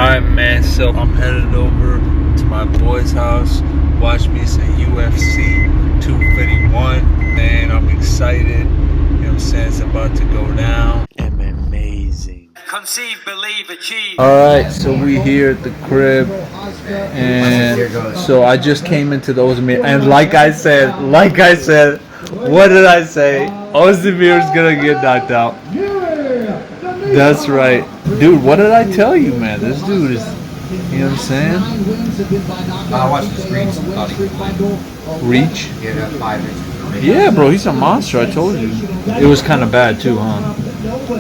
Alright, man, so I'm headed over to my boy's house. Watch me some UFC 251. Man, I'm excited. You know what I'm saying? It's about to go down. MMAZING. Conceive, believe, achieve. Alright, so we here at the crib. And so I just came into the Ozdemir. And like I said, what did I say? Ozdemir's gonna get knocked out. That's right. Dude, what did I tell you, man? This dude is, you know what I'm saying? I watched the screens. Reach? Yeah, 5 inches. Yeah, bro, he's a monster, I told you. It was kind of bad too, huh?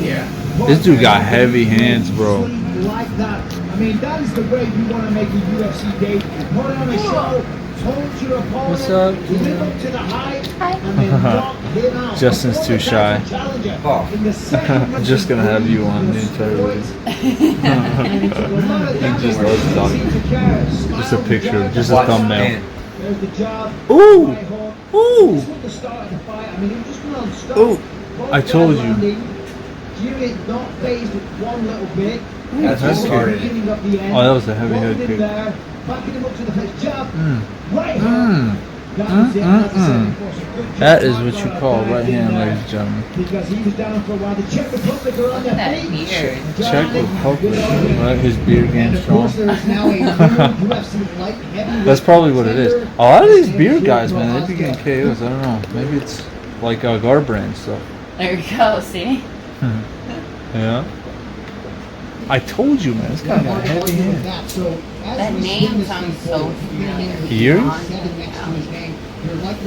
Yeah. This dude got heavy hands, bro. Like that. I mean, that is the way you want to make a UFC date. Put on a show, told your opponent, What's up? live up to the hype, and then knock him out. Justin's too shy. Oh. I'm just gonna have you on the entire way. He just loves talking. Just a picture, just a thumbnail. There's the job. Ooh! Ooh! This was the start of the fight. I mean, it was just non-stop. Ooh! I told you. Jimmy not phased with one little bit. That's what started it. Oh, that was a heavy head kick. Backing him up to the first jab. Mm. Right hand. That is what you call right hand, ladies and gentlemen. Because he was down for a while. The Czech Republic are on their feet. Czech Republic, right? His beard game strong. That's probably what it is. A lot of these beer guys, man, they be getting KOs. I don't know. Maybe it's like Garbrandt stuff. There you go, see? Yeah. I told you, man. This guy got a heavy hand. That name sounds so familiar. Ears?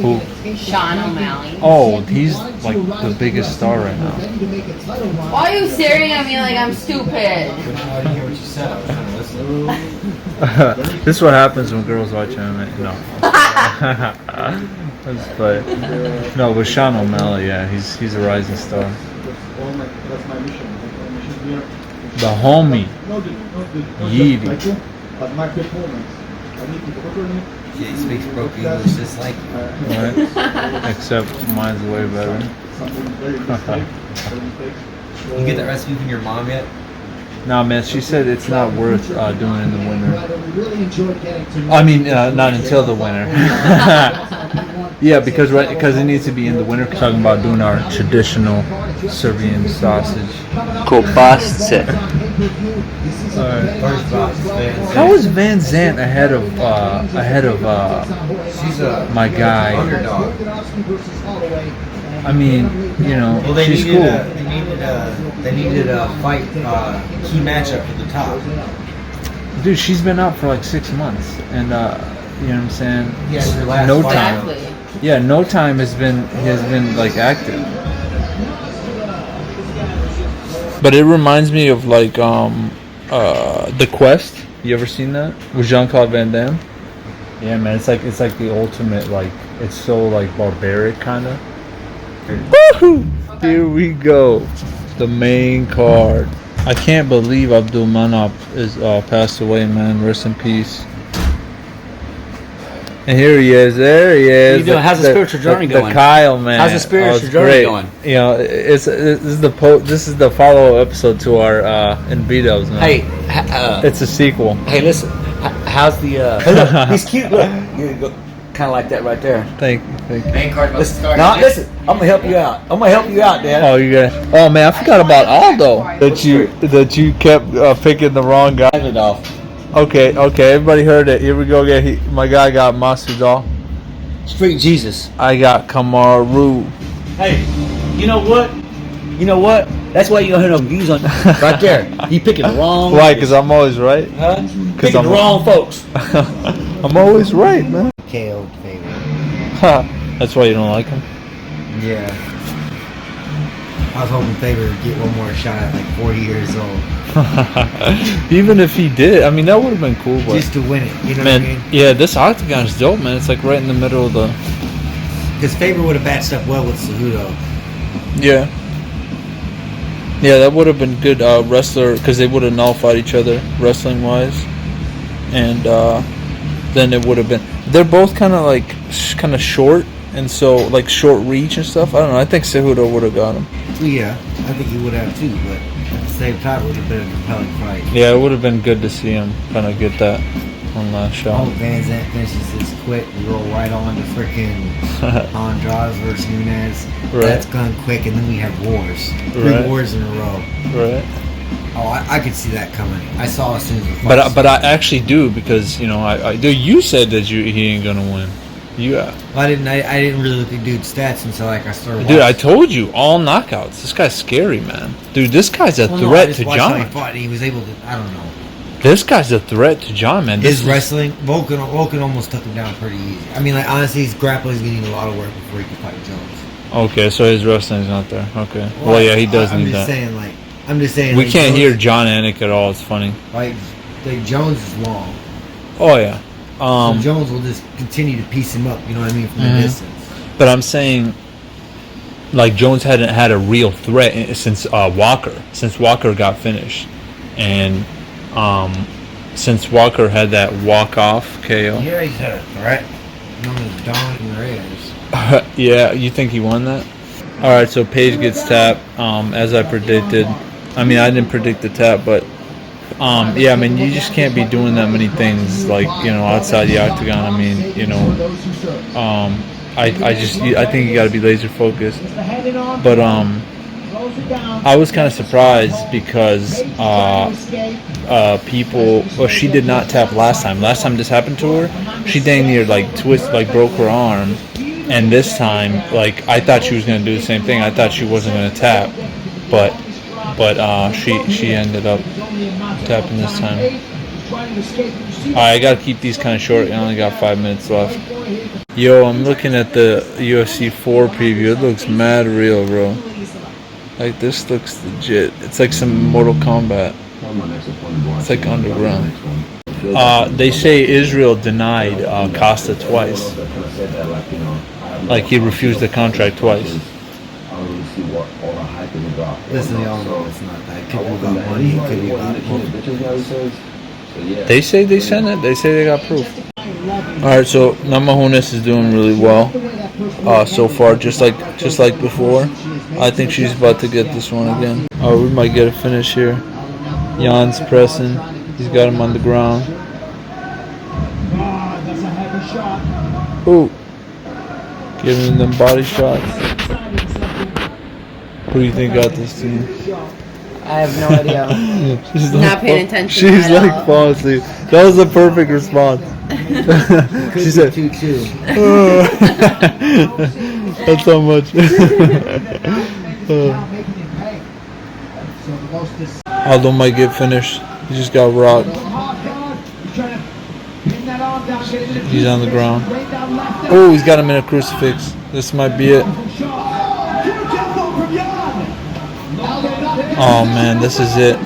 Who? Sean O'Malley. Oh, he's like the biggest star right now. Why are you staring at me like I'm stupid? I didn't hear what you said. I was trying to listen. This is what happens when girls watch MMA. No. That's funny. No, but Sean O'Malley, yeah, he's a rising star. The homie, Yeedy. Yeah, he speaks broken English just like you. Right? Except mine's way better. You get that recipe from your mom yet? Nah, man, she said it's not worth doing in the winter. I mean, not until the winter. Yeah, because it needs to be in the winter. Talking about doing our traditional Serbian sausage. Kobasice. How is Van Zandt ahead of She's a my guy? underdog. I mean, you know, Well, they she's needed cool. they needed a fight key matchup for the top. Dude, she's been out for like 6 months, and you know what I'm saying? Yeah, her last No fight. time. Exactly. Yeah, no time has been like active. But it reminds me of like The Quest. You ever seen that with Jean-Claude Van Damme? Yeah, man, it's like the ultimate, like, it's so like barbaric kind of. Woohoo! Here we go, the main card. I can't believe Abdul Manap is passed away, man. Rest in peace. And here he is. There he is. You doing? How's the spiritual journey going? The Kyle, man. How's the spiritual journey great. going? You know, this is the follow episode to our in videos, man. Hey, It's a sequel. hey, listen. How's the? Hey, look, he's cute. Look, you go kind of like that right there. Thank you. Main card about to Listen, start. now listen. I'm gonna help you out. Dad. Oh, you got. Oh man, I forgot about Aldo. That you kept picking the wrong guy. Okay. Everybody heard it. Here we go again. My guy got Masvidal. Street Jesus. I got Kamaru. Hey, you know what? That's why you don't hear no views on right there. You picking the wrong. Why? Because I'm always right. Huh? Picking the wrong folks. I'm always right, man. KO favorite. That's why you don't like him. Yeah. I was hoping Faber would get one more shot at like 40 years old. Even if he did, I mean, that would have been cool. But Just to win it, you know man, what I mean? yeah, this octagon's dope, man. It's like right in the middle of the. Because Faber would have matched up well with Cejudo. Yeah. Yeah, that would have been good wrestler, because they would have nullified each other wrestling wise, and then it would have been. They're both kind of short, and so like short reach and stuff. I don't know. I think Cejudo would have got him. Yeah, I think he would have too, but at the same time, it would have been a compelling fight. Yeah, it would have been good to see him kind of get that one last Oh, shot. Van Zandt finishes this quick. We roll right on to freaking Andrade versus Nunes. Right. That's gone quick, and then we have wars. Right. 3 wars in a row. Right. Oh, I could see that coming. I saw as soon as the fight. But I actually do, because you said that he ain't gonna win. I didn't really look at dude's stats until like I started. Dude, I watching. told you, all knockouts. This guy's scary, man. Dude, this guy's a Well, no, I threat just to watched how he John. fought, and he was able to. I don't know. This guy's a threat to John, man. His wrestling, Volkan almost took him down pretty easy. I mean, like honestly, his grappling is getting a lot of work before he can fight Jones. Okay, so his wrestling's not there. Okay. Well, yeah, he does need that. I'm just saying. We like, can't Jones, hear John Anik at all. It's funny. Like Jones is long. Oh yeah. So Jones will just continue to piece him up. You know what I mean, from the distance. But I'm saying, like, Jones hadn't had a real threat since Walker. Since Walker got finished, and since Walker had that walk-off KO. Yeah, he's had a threat. Known as Don Reyes. Yeah, you think he won that? All right, so Paige gets tapped, as I predicted. I mean, I didn't predict the tap, but yeah, I mean, you just can't be doing that many things, like, outside the octagon. I mean, I think you got to be laser focused. But I was kind of surprised because she did not tap last time. Last time this happened to her, she dang near broke her arm. And this time, like, I thought she was gonna do the same thing. I thought she wasn't gonna tap, but she ended up tapping this time. Alright, I gotta keep these kind of short. I only got 5 minutes left. Yo, I'm looking at the UFC 4 preview. It looks mad real, bro. Like, this looks legit. It's like some Mortal Kombat. It's like underground. They say Israel denied Costa twice. Like, he refused the contract twice. Listen, y'all know it's not that. It could be about money. It could be about. They say they sent it. They say they got proof. Alright, so Namajunas is doing really well so far, just like before. I think she's about to get this one again. Oh, we might get a finish here. Jan's pressing. He's got him on the ground. Ooh. Giving them body shots. Who do you think got this team? I have no idea. She's Not paying attention She's at like all. falling asleep. That was a perfect response. She said, 2-2. that's so much. Aldo might get finished. He just got rocked. He's on the ground. Oh, he's got him in a crucifix. This might be it. Oh man, this is it.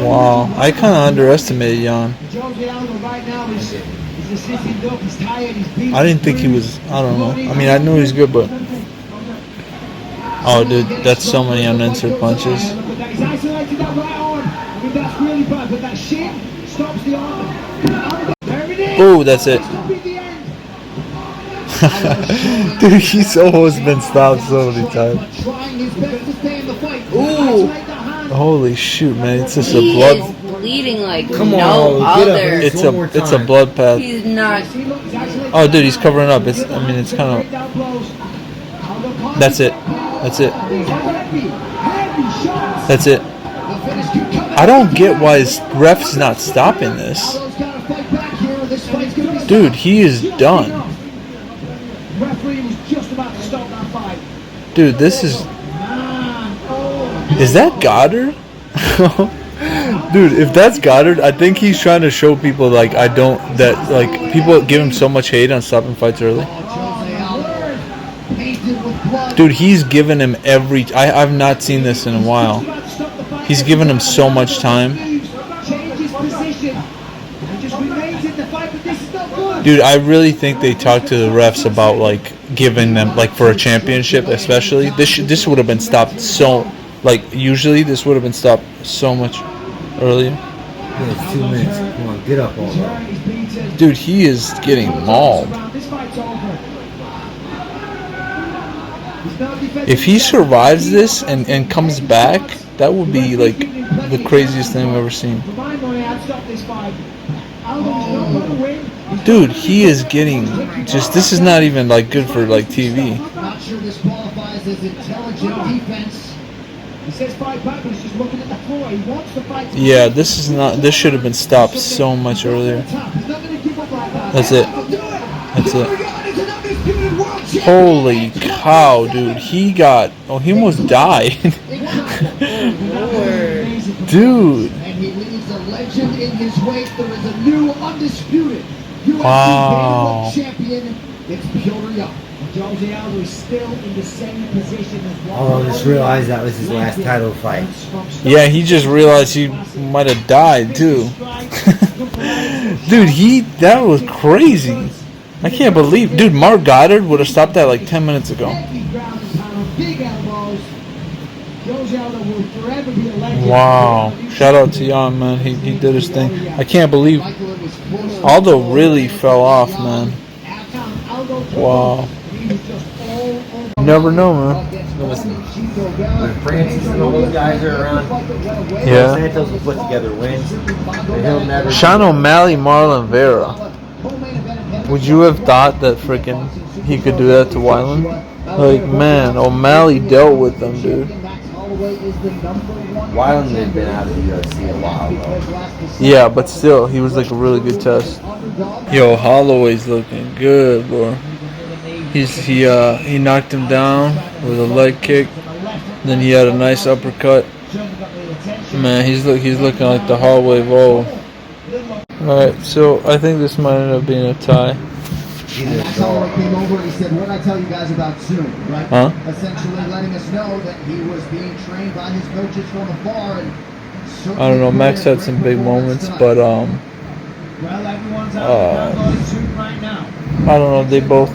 Wow, I kind of underestimated Jan. I didn't think he was. I don't know. I mean, I knew he was good, but oh, dude, that's so many unanswered punches. Oh, that's it. Dude, he's almost been stopped so many times. Ooh. Holy shoot, man! It's just a He blood. is bleeding like Come on, no get up. other. It's One more it's a time. blood path. He's not. Oh, dude, he's covering up. It's kind of. That's it. That's it. That's it. I don't get why his ref's not stopping this. Dude, he is done. Dude, this is... Is that Goddard? Dude, if that's Goddard, I think he's trying to show people, like, people give him so much hate on stopping fights early. Dude, he's given him I've not seen this in a while. He's given him so much time. Dude, I really think they talked to the refs about, like, giving them, like, for a championship especially. This would have been stopped so, like, usually this would have been stopped so much earlier. Yeah, it's 2 minutes. Come on, get up, all. Dude, he is getting mauled. fight's over. He's not defending If he himself. survives this and comes back, that would be like the craziest thing I've ever seen. For my money, I'd stop this fight. Aldo's not going to win. Dude, he is getting just. This is not even like good for like TV. Not sure this qualifies as intelligent defense. He says fight back, but he's just looking at the floor. He wants to fight. Yeah, this is not. This should have been stopped so much earlier. He's not going to give up like that. That's it. That's it. Holy cow, dude! He got. Oh, he almost died. Dude. And he leaves a legend in his wake. There is a new undisputed UFC Wow. bantamweight champion. It's Piotr Jan. Jose Aldo is still in the same position as Oh, I just realized that was his last title fight. Yeah, he just realized he might have died too. Dude, that was crazy. I can't believe, dude, Mark Goddard would have stopped that like 10 minutes ago. Big elbows. Jose Aldo will forever be a legend. Wow. Shout out to Jan, man. He did his thing. I can't believe Aldo really fell off, man. Wow. You never know, man. Listen, when Francis and all those guys are around, Yeah. Santos will put together wins, and he'll never. Sean O'Malley, Marlon Vera. Would you have thought that freaking he could do that to Weiland? Like, man, O'Malley dealt with them, dude. Wyland had been out of the UFC a while though. Yeah, but still, he was like a really good test. Yo, Holloway's looking good, bro. He knocked him down with a leg kick. Then he had a nice uppercut. Man, he's looking like the Holloway of old. All right, so I think this might end up being a tie. And Max Holloway came over and he said, what did I tell you guys about Zoom, right? Huh? Essentially letting us know that he was being trained by his coaches from afar. And I don't know. Max had some big moments, but Well, everyone's out downloading Zoom right now. I don't know. They both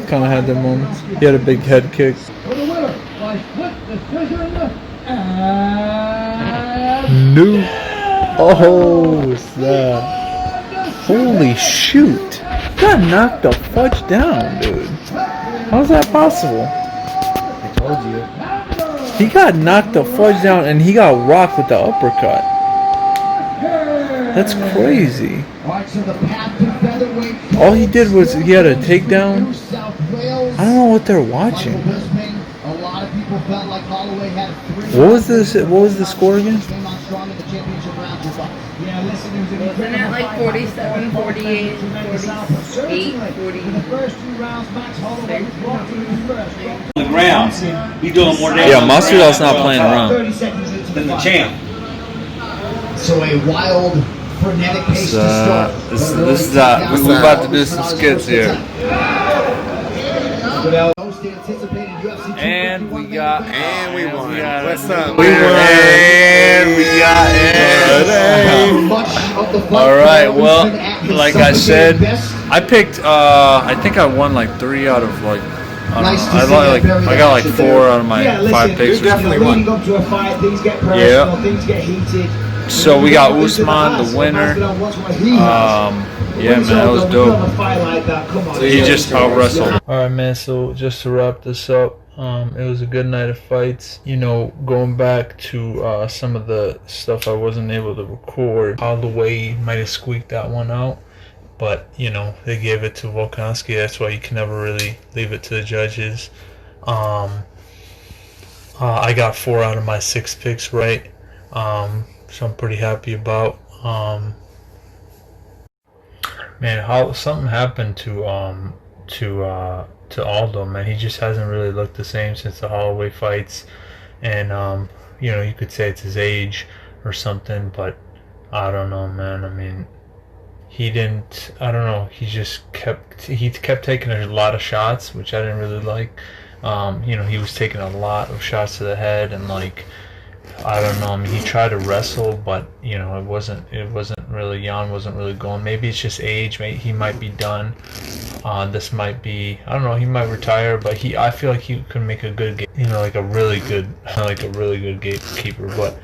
kind of had their moments. He had a big head kick. For the winner, by split decision, No. Oh, snap. Holy shoot. Got knocked the fudge down, dude. How's that possible? I told you. He got knocked the fudge down and he got rocked with the uppercut. That's crazy. All he did was he had a takedown. I don't know what they're watching. A lot of people felt like Holloway had What was the score again? Yeah, listen, it was an Wasn't it like 47, 48, 48, 40? In the first 2 rounds, Max Holloway was rocked in the first. Rounds. He's doing more damage. Yeah, Masvidal's not playing around. 30 seconds into Than the fight. champ. So a wild, frenetic pace to start. We're about to do some skits here. Most anticipated UFC And we got. And we won. What's up? We won. And we got it. All right. Well, like I said, I picked. I think I won like 3 out of like. I got like 4 out of my 5 picks. Leading up to a fight, things get personal, things get heated. So we got Usman, the winner. Yeah, man, that was dope. He just out wrestled. All right, man. So just to wrap this up, it was a good night of fights. You know, going back to some of the stuff I wasn't able to record, Holloway might have squeaked that one out, but you know they gave it to Volkanovski. That's why you can never really leave it to the judges. I got 4 out of my 6 picks right, so I'm pretty happy about. Man, how something happened to Aldo, man. He just hasn't really looked the same since the Holloway fights, and you know, you could say it's his age or something, but I don't know, man. I mean, he didn't. I don't know. He just kept taking a lot of shots, which I didn't really like. You know, he was taking a lot of shots to the head, and like, I don't know. I mean, he tried to wrestle, but you know, it wasn't really. Jan wasn't really going. Maybe it's just age. Maybe he might be done. This might be. I don't know. He might retire, but I feel like he could make a good game. You know, like a really good gatekeeper. But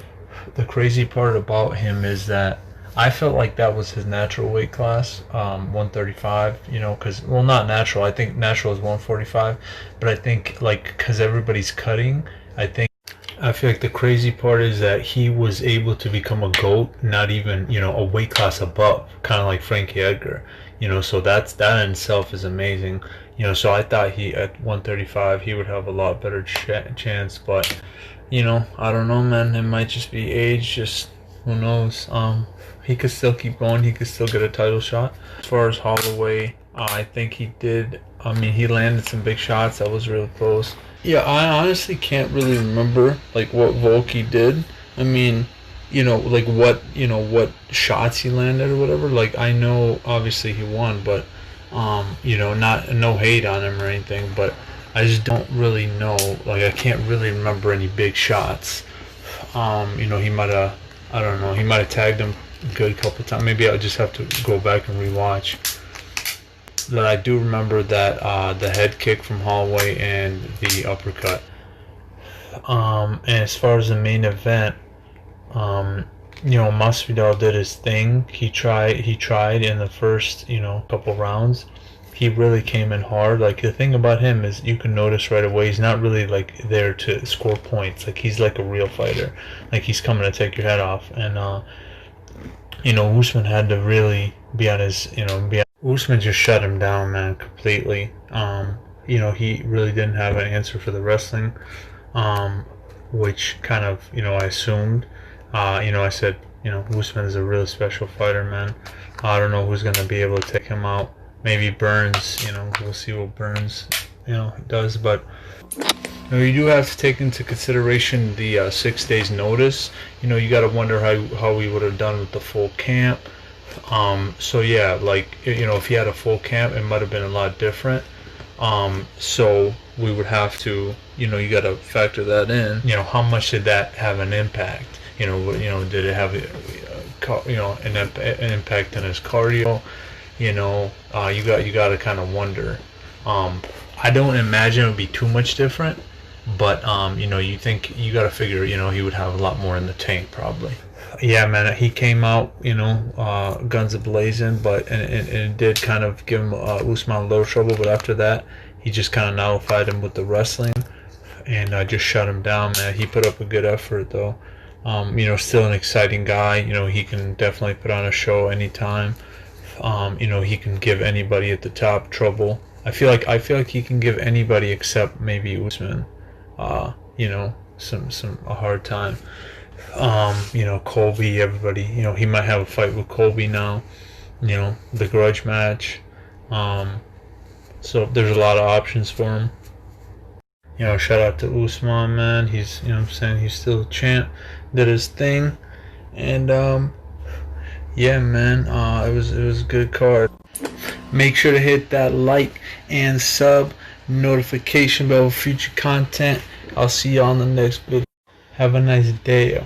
the crazy part about him is that I felt like that was his natural weight class, 135. You know, because well, not natural. I think natural is 145, but I think like because everybody's cutting, I feel like the crazy part is that he was able to become a GOAT, not even, you know, a weight class above, kind of like Frankie Edgar, you know, so that in itself is amazing, you know, so I thought he, at 135, he would have a lot better chance, but, you know, I don't know, man, it might just be age, just, who knows, he could still keep going, he could still get a title shot. As far as Holloway, I think he did, I mean, he landed some big shots, that was really close. Yeah, I honestly can't really remember like what Volky did. I mean, you know, like what shots he landed or whatever. Like I know obviously he won, but you know, no hate on him or anything, but I just don't really know. Like I can't really remember any big shots. You know, he might have, I don't know, he might have tagged him a good couple times. Maybe I'll just have to go back and rewatch. That I do remember that the head kick from Holloway and the uppercut. And as far as the main event, you know, Masvidal did his thing. He tried in the first, you know, couple rounds. He really came in hard. Like the thing about him is you can notice right away he's not really like there to score points. Like he's like a real fighter. Like he's coming to take your head off. And you know, Usman had to really be on his, you know, Usman just shut him down, man, completely. You know, he really didn't have an answer for the wrestling, which kind of, you know, I assumed. You know, I said, you know, Usman is a really special fighter, man. I don't know who's going to be able to take him out. Maybe Burns, you know, we'll see what Burns, you know, does. But you know, you do have to take into consideration the 6 days notice. You know, you got to wonder how we would have done with the full camp. So yeah, like, you know, if he had a full camp, it might have been a lot different. So we would have to, you know, you got to factor that in. You know, how much did that have an impact? You know, did it have, you know, an impact on his cardio? You know, you got to kind of wonder. I don't imagine it would be too much different, but you know, you got to figure, you know, he would have a lot more in the tank probably. Yeah, man, he came out, you know, guns a-blazing, but and it did kind of give him Usman a little trouble, but after that, he just kind of nullified him with the wrestling, and just shut him down, man. He put up a good effort, though. You know, still an exciting guy. You know, he can definitely put on a show anytime. You know, he can give anybody at the top trouble. I feel like he can give anybody except maybe Usman, you know, a hard time. You know, Colby, everybody, you know, he might have a fight with Colby now, you know, the grudge match. So there's a lot of options for him. You know, shout out to Usman, man. He's, you know what I'm saying, he's still a champ, did his thing. And yeah, man, it was a good card. Make sure to hit that like and sub notification bell for future content. I'll see you on the next video. Have a nice day.